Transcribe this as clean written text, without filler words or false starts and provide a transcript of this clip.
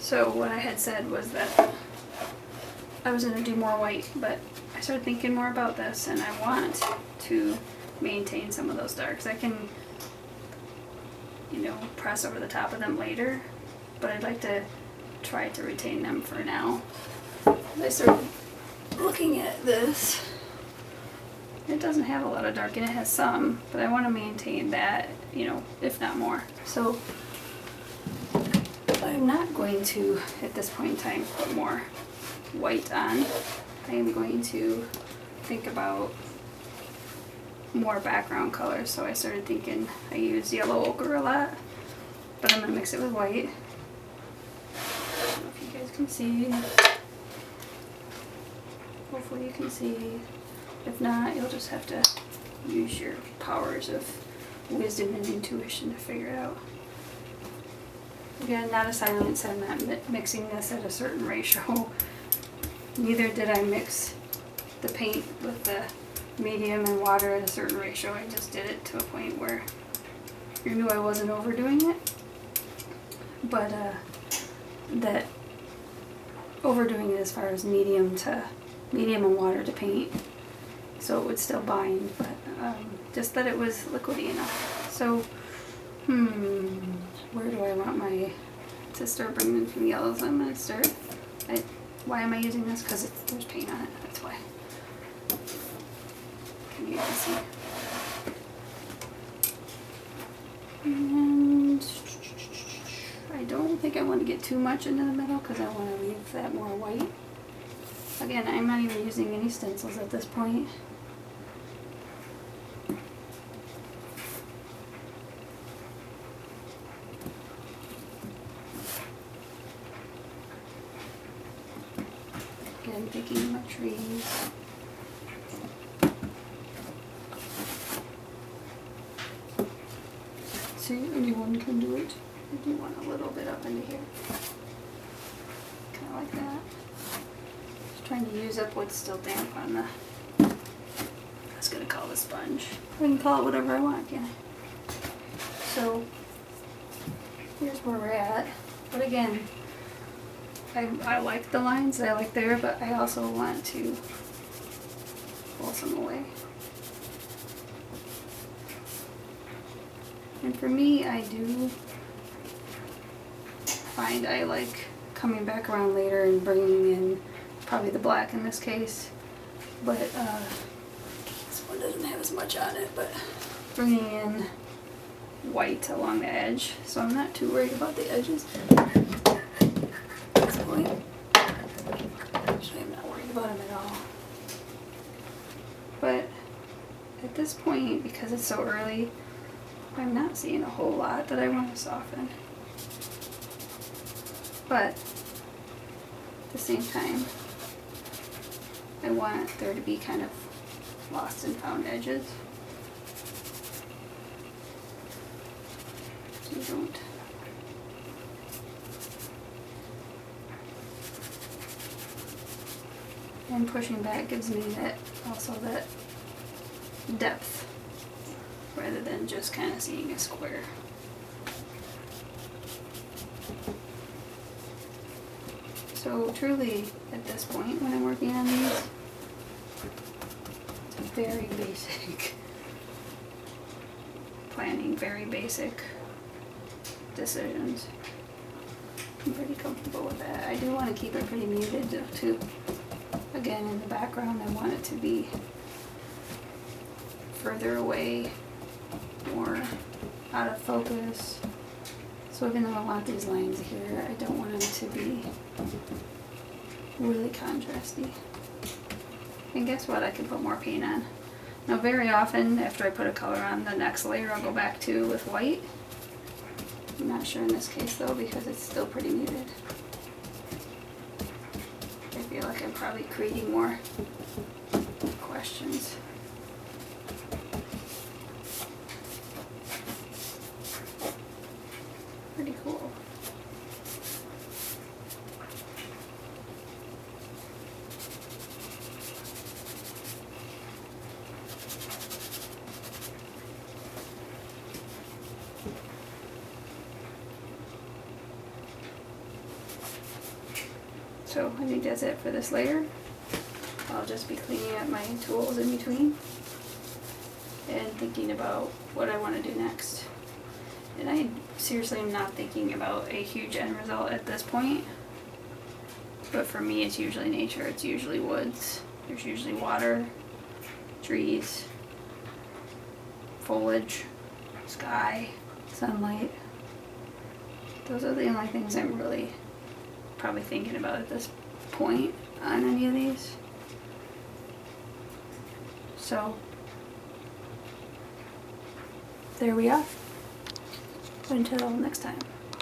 So what I had said was that I was going to do more white, but I started thinking more about this, and I want to maintain some of those darks. I can, you know, press over the top of them later, but I'd like to try to retain them for now. I started looking at this. It doesn't have a lot of dark in it. It has some, but I want to maintain that, you know, if not more. So I'm not going to, at this point in time, put more white on. I am going to think about more background colors. So I started thinking, I use yellow ochre a lot, but I'm going to mix it with white. I don't know if you guys can see. Hopefully you can see. If not, you'll just have to use your powers of wisdom and intuition to figure it out. Again, not a science. I'm not mixing this at a certain ratio. Neither did I mix the paint with the medium and water at a certain ratio. I just did it to a point where you knew I wasn't overdoing it. But that overdoing it as far as medium and water to paint, so it would still bind, but just that it was liquidy enough. So, where do I want to start bringing in some yellows? I'm going to start, why am I using this? Because there's paint on it, that's why. Can you even see? And I don't think I want to get too much into the middle because I want to leave that more white. Again, I'm not even using any stencils at this point. Again, picking my trees. See, anyone can do it. I do want a little bit up into here. Kind of like that. Just trying to use up what's still damp on the, I was going to call it a sponge. I can call it whatever I want, can I? So, here's where we're at. But again, I like the lines that I like there, but I also want to pull some away. And for me, I do find I like coming back around later and bringing in probably the black in this case, but this one doesn't have as much on it, but bringing in white along the edge, so I'm not too worried about the edges at this point. Actually, I'm not worried about them at all. But at this point, because it's so early, I'm not seeing a whole lot that I want to soften. But at the same time, I want there to be kind of lost and found edges. So you don't. And pushing back gives me that, also that depth, rather than just kind of seeing a square. So truly, at this point, when I'm working on these, it's very basic planning, very basic decisions. I'm pretty comfortable with that. I do want to keep it pretty muted too. Again, in the background, I want it to be further away, more out of focus. So even though I want these lines here, I don't want them to be really contrasty. And guess what? I can put more paint on. Now very often, after I put a color on, the next layer I'll go back to with white. I'm not sure in this case though, because it's still pretty muted. I feel like I'm probably creating more questions. Pretty cool. So I think that's it for this layer. I'll just be cleaning up my tools in between and thinking about what I want to do next. And I seriously am not thinking about a huge end result at this point. But for me, it's usually nature. It's usually woods. There's usually water, trees, foliage, sky, sunlight. Those are the only things I'm really probably thinking about at this point on any of these. So, there we are. Until next time.